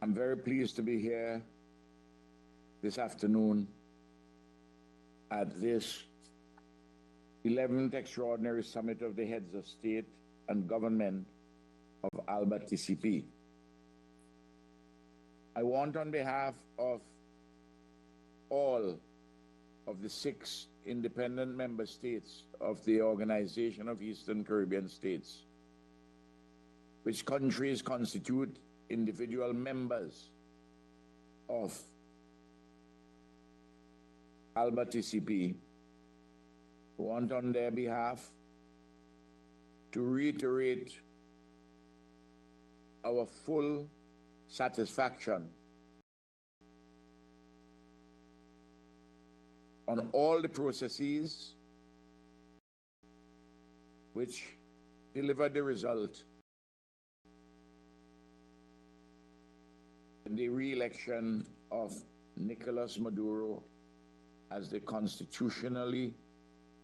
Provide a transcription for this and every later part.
I'm very pleased to be here this afternoon at this 11th Extraordinary Summit of the Heads of State and Government of ALBA TCP. I want, on behalf of all of the 6 independent member states of the Organization of Eastern Caribbean States, which countries constitute individual members of ALBA TCP, want on their behalf to reiterate our full satisfaction on all the processes which delivered the result in the re-election of Nicolás Maduro as the constitutionally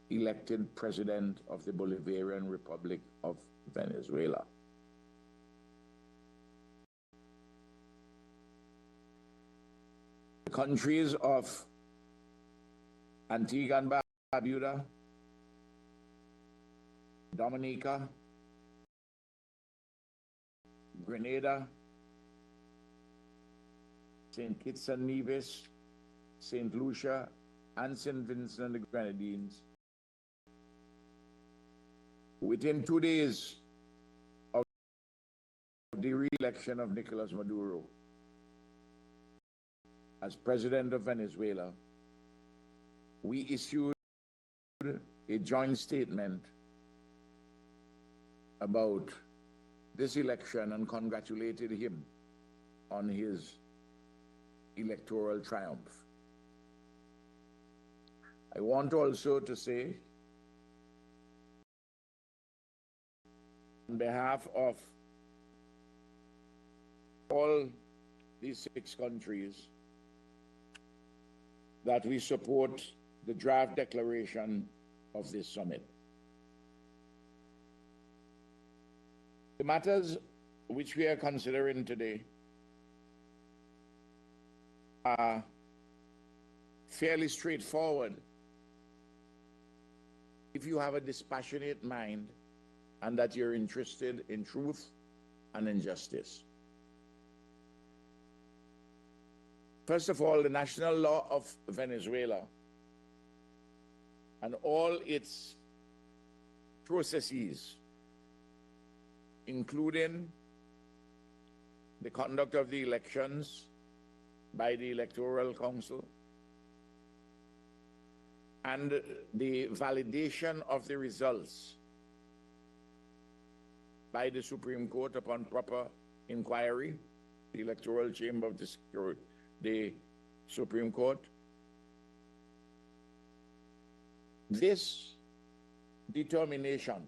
elected president of the Bolivarian Republic of Venezuela. The countries of Antigua and Barbuda, Dominica, Grenada, St. Kitts and Nevis, St. Lucia, and St. Vincent and the Grenadines, within 2 days of the re-election of Nicolás Maduro as president of Venezuela, we issued a joint statement about this election and congratulated him on his electoral triumph. I want also to say, on behalf of all these 6 countries, that we support the draft declaration of this summit. The matters which we are considering today are fairly straightforward if you have a dispassionate mind and that you're interested in truth and in justice. First of all, the national law of Venezuela and all its processes, including the conduct of the elections by the Electoral Council and the validation of the results by the Supreme Court upon proper inquiry, the Electoral Chamber of the Supreme Court. This determination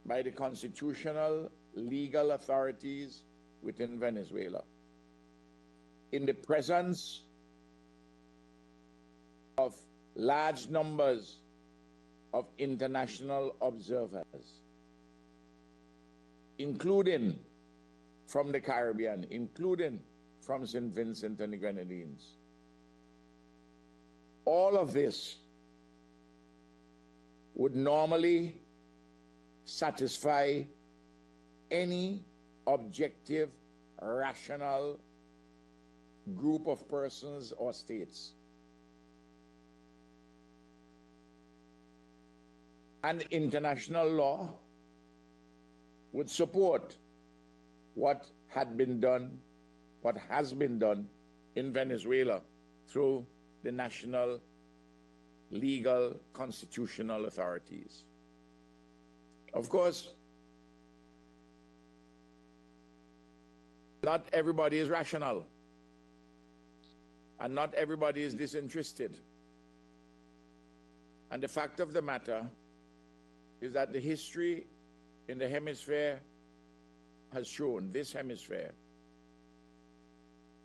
by the constitutional legal authorities within Venezuela, in the presence of large numbers of international observers, including from the Caribbean, including from St. Vincent and the Grenadines. All of this would normally satisfy any objective, rational group of persons or states. And international law would support what had been done, what has been done in Venezuela through the national legal constitutional authorities. Of course, not everybody is rational, and not everybody is disinterested. And the fact of the matter is that the history in the hemisphere has shown, this hemisphere,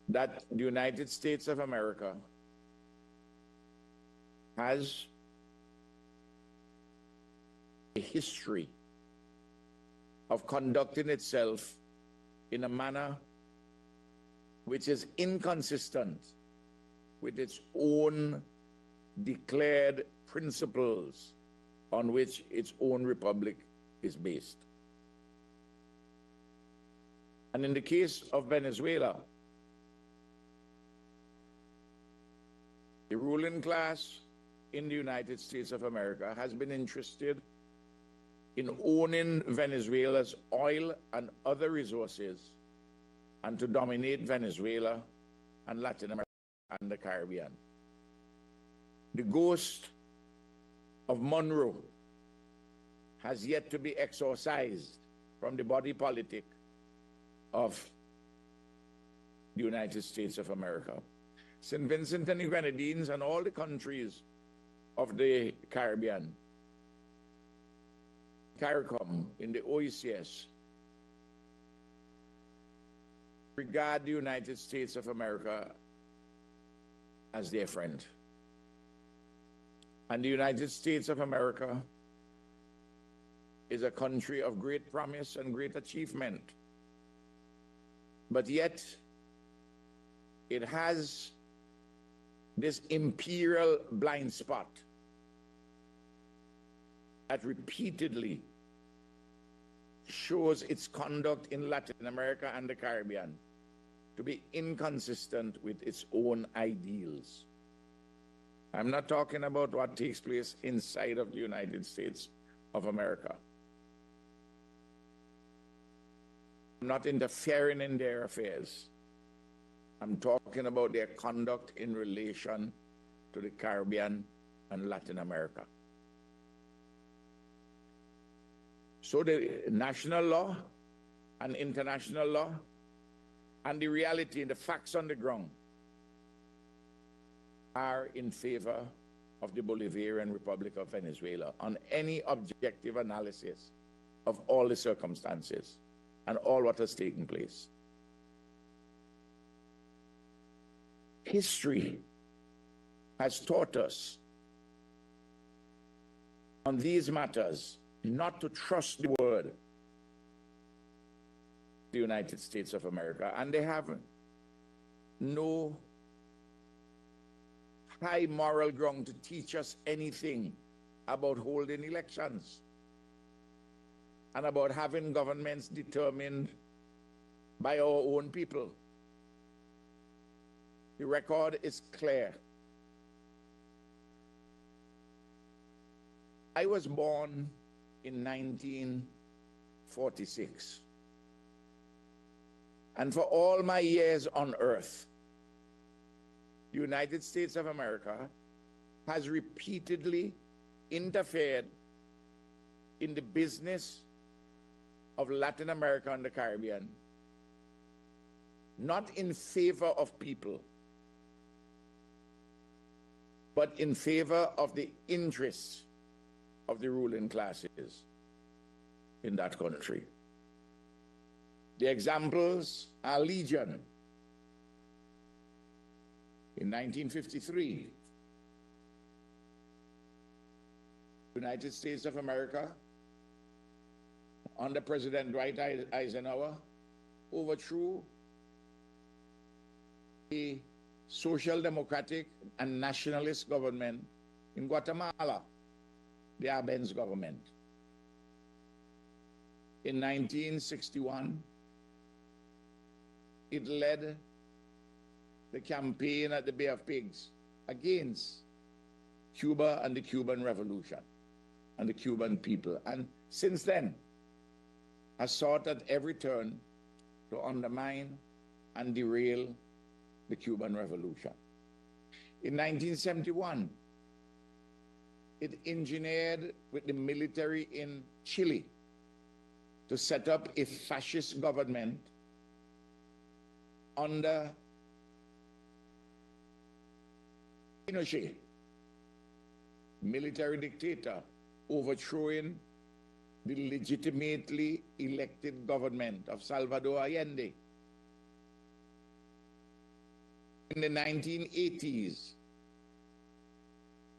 that the United States of America has a history of conducting itself in a manner which is inconsistent with its own declared principles on which its own republic is based. And in the case of Venezuela, the ruling class in the United States of America has been interested in owning Venezuela's oil and other resources and to dominate Venezuela and Latin America and the Caribbean. The ghost of Monroe has yet to be exorcised from the body politic of the United States of America. St. Vincent and the Grenadines and all the countries of the Caribbean, CARICOM, in the OECS, regard the United States of America as their friend. And the United States of America is a country of great promise and great achievement. But yet, it has this imperial blind spot that repeatedly shows its conduct in Latin America and the Caribbean to be inconsistent with its own ideals. I'm not talking about what takes place inside of the United States of America. I'm not interfering in their affairs. I'm talking about their conduct in relation to the Caribbean and Latin America. So the national law and international law and the reality and the facts on the ground are in favor of the Bolivarian Republic of Venezuela on any objective analysis of all the circumstances and all what has taken place. History has taught us on these matters not to trust the word of the United States of America, and they have no high moral ground to teach us anything about holding elections and about having governments determined by our own people. The record is clear. I was born in 1946. And for all my years on earth, the United States of America has repeatedly interfered in the business of Latin America and the Caribbean, not in favor of people, but in favor of the interests of the ruling classes in that country. The examples are legion. In 1953, the United States of America, under President Dwight Eisenhower, overthrew a social democratic and nationalist government in Guatemala, the Arbenz government. In 1961, it led the campaign at the Bay of Pigs against Cuba and the Cuban Revolution and the Cuban people. And since then, has sought at every turn to undermine and derail the Cuban Revolution. In 1971, it engineered with the military in Chile to set up a fascist government under Pinochet, military dictator, overthrowing the legitimately elected government of Salvador Allende. In the 1980s,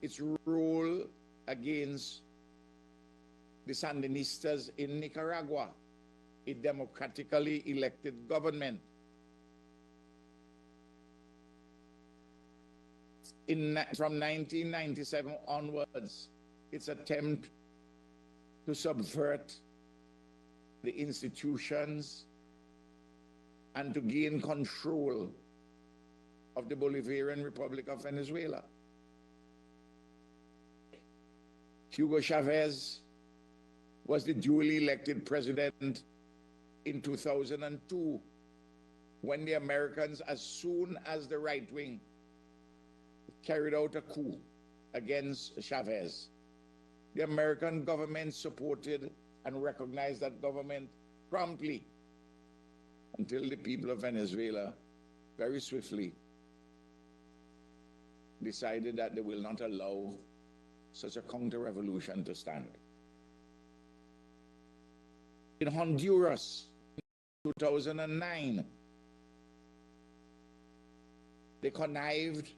its role against the Sandinistas in Nicaragua, a democratically elected government. from 1997 onwards, its attempt to subvert the institutions and to gain control of the Bolivarian Republic of Venezuela. Hugo Chavez was the duly elected president in 2002 when the Americans, as soon as the right wing carried out a coup against Chavez, the American government supported and recognized that government promptly until the people of Venezuela very swiftly decided that they will not allow such a counter-revolution to stand. In Honduras, in 2009, they connived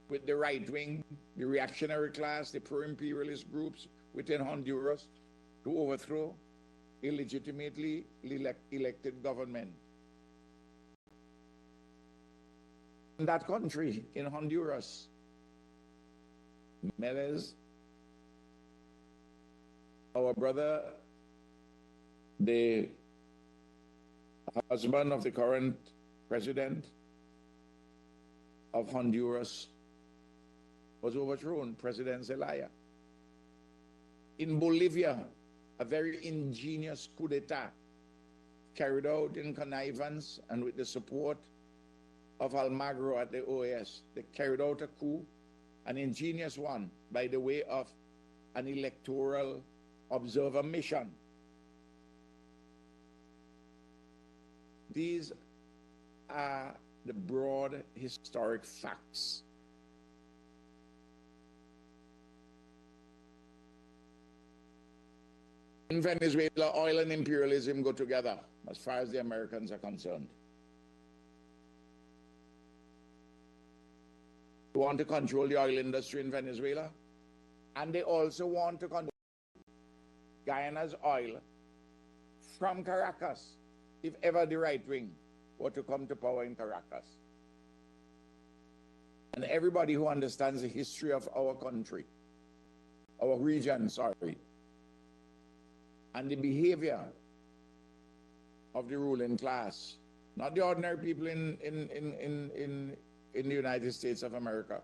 with the right wing, the reactionary class, the pro-imperialist groups within Honduras to overthrow illegitimately elected government. In that country, in Honduras, Melez, our brother, the husband of the current president of Honduras, was overthrown, President Zelaya. In Bolivia, a very ingenious coup d'etat carried out in connivance and with the support of Almagro at the OAS. They carried out a coup, an ingenious one, by the way of an electoral observer mission. These are the broad historic facts. In Venezuela, oil and imperialism go together as far as the Americans are concerned. They want to control the oil industry in Venezuela, and they also want to control Guyana's oil from Caracas, if ever the right wing were to come to power in Caracas. And everybody who understands the history of our country, our region, sorry, and the behavior of the ruling class, not the ordinary people in the United States of America,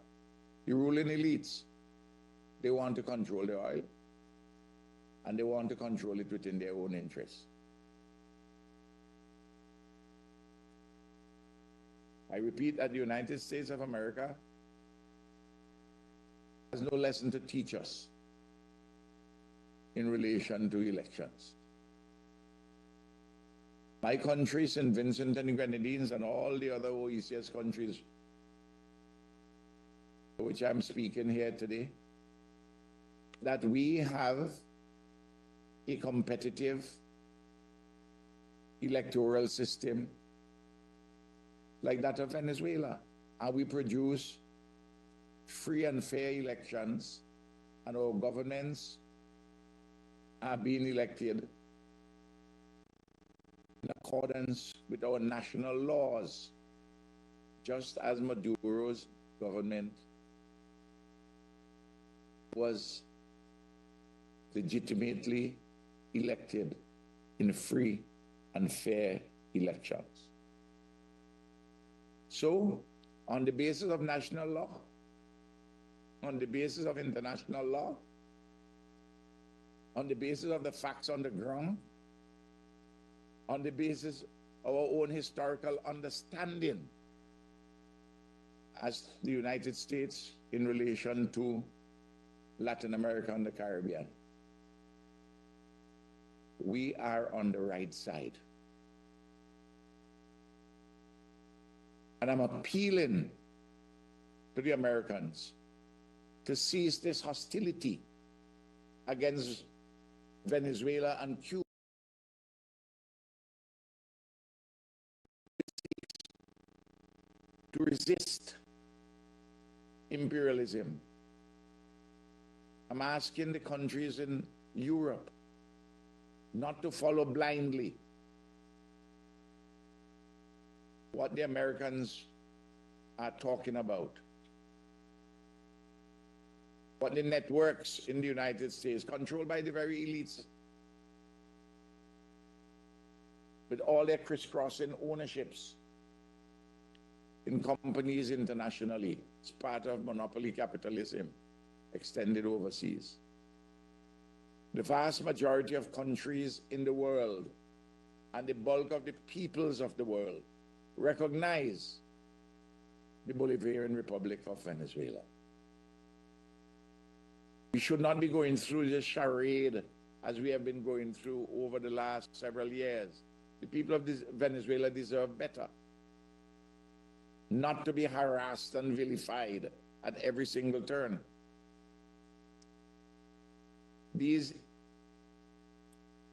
the ruling elites, they want to control the oil, and they want to control it within their own interests. I repeat that the United States of America has no lesson to teach us in relation to elections. My country, St. Vincent and the Grenadines, and all the other OECS countries for which I'm speaking here today, that we have a competitive electoral system like that of Venezuela, and we produce free and fair elections, and our governments are being elected in accordance with our national laws, just as Maduro's government was legitimately elected in free and fair elections. So, on the basis of national law, on the basis of international law, on the basis of the facts on the ground, on the basis of our own historical understanding as the United States in relation to Latin America and the Caribbean, we are on the right side. And I'm appealing to the Americans to cease this hostility against Venezuela and Cuba. To resist imperialism. I'm asking the countries in Europe not to follow blindly what the Americans are talking about. But the networks in the United States, controlled by the very elites, with all their crisscrossing ownerships in companies internationally, it's part of monopoly capitalism extended overseas. The vast majority of countries in the world and the bulk of the peoples of the world recognize the Bolivarian Republic of Venezuela. We should not be going through this charade as we have been going through over the last several years. The people of Venezuela deserve better. Not to be harassed and vilified at every single turn. These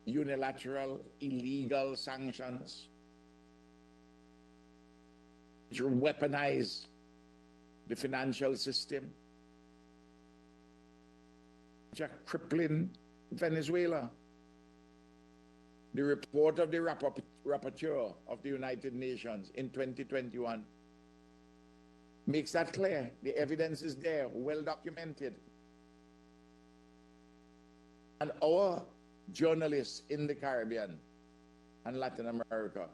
unilateral, illegal sanctions which weaponize the financial system, which are crippling Venezuela. The report of the rapporteur of the United Nations in 2021 makes that clear. The evidence is there, well documented. And our journalists in the Caribbean and Latin America,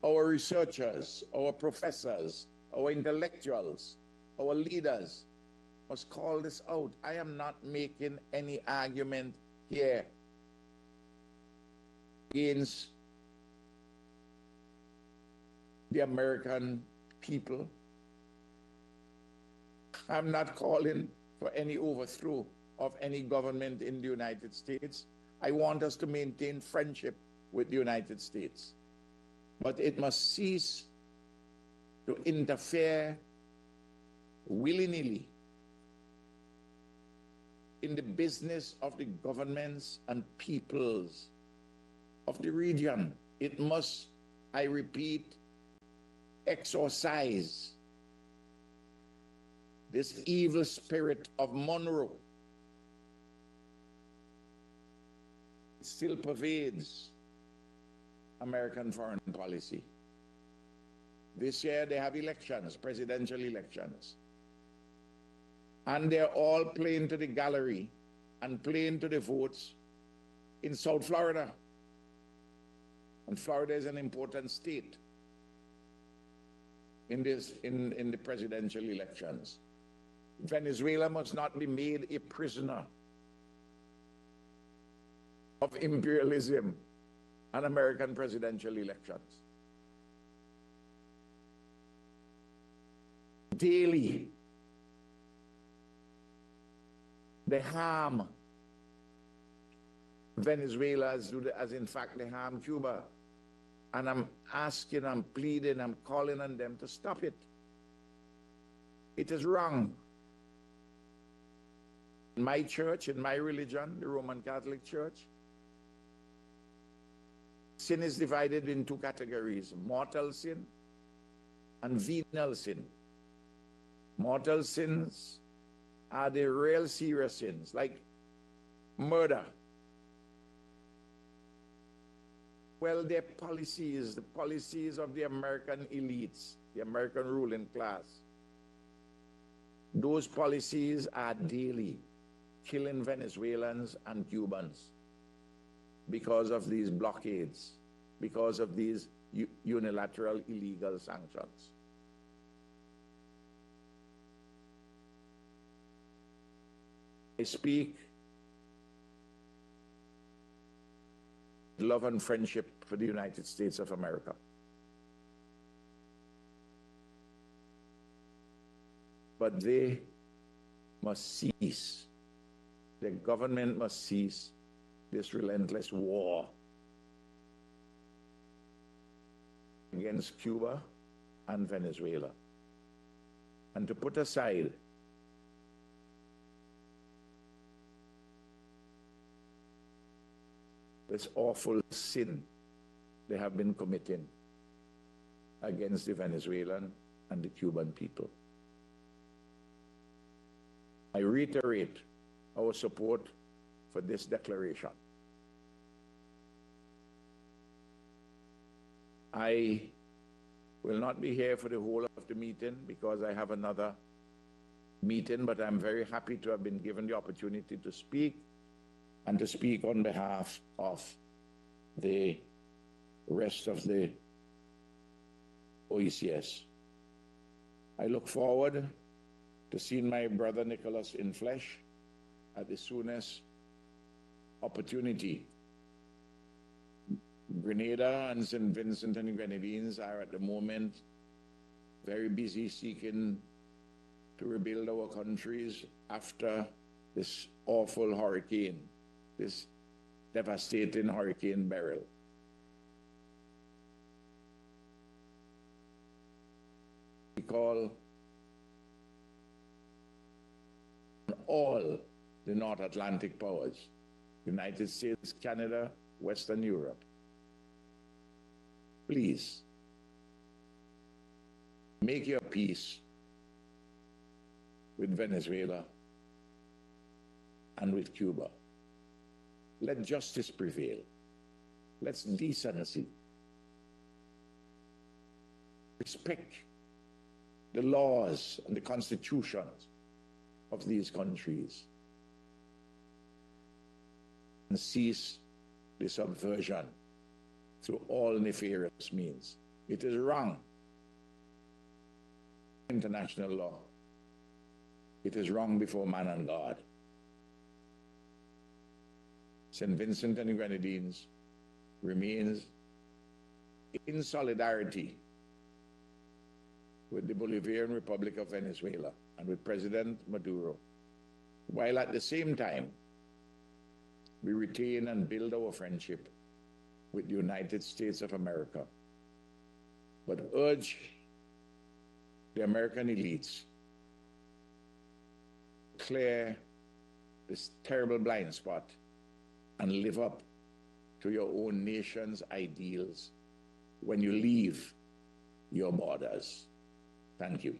our researchers, our professors, our intellectuals, our leaders must call this out. I am not making any argument here against the American people. I'm not calling for any overthrow of any government in the United States. I want us to maintain friendship with the United States. But it must cease to interfere willy-nilly in the business of the governments and peoples of the region. It must, I repeat, exorcise this evil spirit of Monroe. It still pervades American foreign policy. This year they have elections, presidential elections. And they're all playing to the gallery and playing to the votes in South Florida. And Florida is an important state in the presidential elections. Venezuela must not be made a prisoner of imperialism and American presidential elections. Daily, they harm Venezuela as in fact they harm Cuba. And I'm asking, I'm pleading, I'm calling on them to stop it. It is wrong. In my church, in my religion, the Roman Catholic Church, sin is divided in two categories: mortal sin and venial sin. Mortal sins are the real serious sins, like murder. Well, their policies, the policies of the American elites, the American ruling class, those policies are daily killing Venezuelans and Cubans because of these blockades, because of these unilateral illegal sanctions. I speak love and friendship for the United States of America. But they must cease, the government must cease this relentless war against Cuba and Venezuela, and to put aside this awful sin they have been committing against the Venezuelan and the Cuban people. I reiterate our support for this declaration. I will not be here for the whole of the meeting because I have another meeting, but I'm very happy to have been given the opportunity to speak and to speak on behalf of the rest of the OECS. I look forward to seeing my brother Nicolás in flesh at the soonest opportunity. Grenada and St. Vincent and Grenadines are at the moment very busy seeking to rebuild our countries after this awful hurricane, this devastating Hurricane Beryl. We call on all the North Atlantic powers, United States, Canada, Western Europe. Please, make your peace with Venezuela and with Cuba. Let justice prevail. Let's decency. Respect the laws and the constitutions of these countries and cease the subversion through all nefarious means. It is wrong. International law. It is wrong before man and God. St. Vincent and the Grenadines remains in solidarity with the Bolivarian Republic of Venezuela and with President Maduro, while at the same time we retain and build our friendship with the United States of America, but urge the American elites to clear this terrible blind spot and live up to your own nation's ideals when you leave your borders. Thank you.